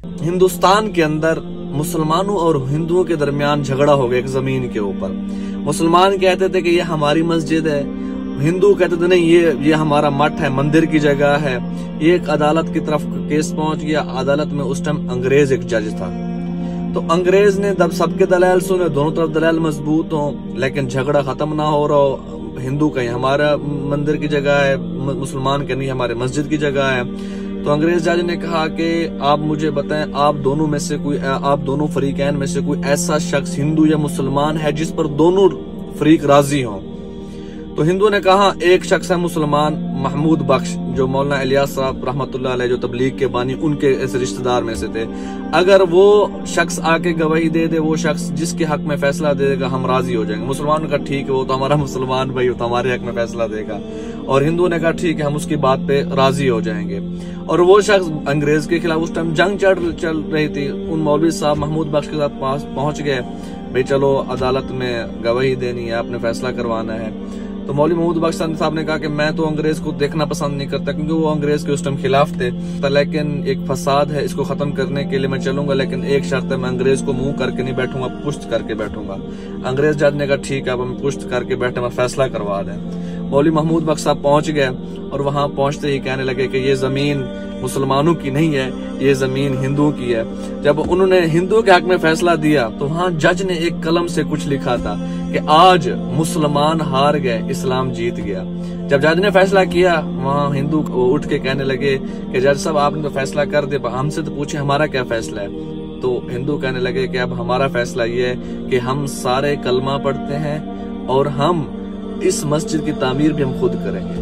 हिंदुस्तान के अंदर मुसलमानों और हिंदुओं के दरमियान झगड़ा हो गया एक जमीन के ऊपर। मुसलमान कहते थे कि ये हमारी मस्जिद है, हिंदू कहते थे नहीं ये हमारा मठ है, मंदिर की जगह है। ये एक अदालत की तरफ केस पहुंच गया। अदालत में उस टाइम अंग्रेज एक जज था, तो अंग्रेज ने जब सबके दलाल सुने, दोनों तरफ दलाल मजबूत हो, लेकिन झगड़ा खत्म ना हो रहा हो। हिंदू कहीं हमारा मंदिर की जगह है, मुसलमान कहीं हमारे मस्जिद की जगह है। तो अंग्रेज जज ने कहा कि आप मुझे बताएं, आप दोनों फरीकैन में से कोई ऐसा शख्स हिंदू या मुसलमान है जिस पर दोनों फरीक राजी हों। तो हिंदू ने कहा एक शख्स है मुसलमान, महमूद बख्श, जो मौलाना इलियास साहब रहमतुल्लाह अलैह जो तबलीग के बानी उनके ऐसे रिश्तेदार में से थे। अगर वो शख्स आके गवाही दे दे, वो शख्स जिसके हक में फैसला देगा, हम राजी हो जाएंगे। मुसलमान ने कहा ठीक है, वो तो हमारा मुसलमान भाई, वो तो हमारे हक में फैसला देगा। और हिंदू ने कहा ठीक है, हम उसकी बात पे राजी हो जाएंगे। और वो शख्स अंग्रेज के खिलाफ उस टाइम जंग चल रही थी, उन मौलवी साहब महमूद बख्श के साथ पास पहुंच गए, भाई चलो अदालत में गवाही देनी है, आपने फैसला करवाना है। तो मौलवी महमूद बख्श साहब ने कहा कि मैं तो अंग्रेज को देखना पसंद नहीं करता, क्योंकि वो अंग्रेज के उस टाइम खिलाफ थे, लेकिन एक फसाद है, इसको खत्म करने के लिए मैं चलूंगा, लेकिन एक शर्त है, मैं अंग्रेज को मुंह करके नहीं बैठूंगा, पुश्त करके बैठूंगा। अंग्रेज जज ने कहा ठीक है, अब हम पुश्त करके बैठे, मैं फैसला करवा दें। मौलवी महमूद बख्श साहब पहुंच गए और वहां पहुंचते ही कहने लगे कि ये जमीन मुसलमानों की नहीं है, ये जमीन हिंदुओं की है। जब उन्होंने हिंदुओं के हक में फैसला दिया तो वहां जज ने एक कलम से कुछ लिखा था कि आज मुसलमान हार गए, इस्लाम जीत गया। जब जज ने फैसला किया, वहां हिंदू उठ के कहने लगे कि जज साहब आपने तो फैसला कर दिया, हमसे तो पूछे हमारा क्या फैसला है। तो हिंदू कहने लगे कि अब हमारा फैसला ये है कि हम सारे कलमा पढ़ते हैं और हम इस मस्जिद की तामीर भी हम खुद करेंगे।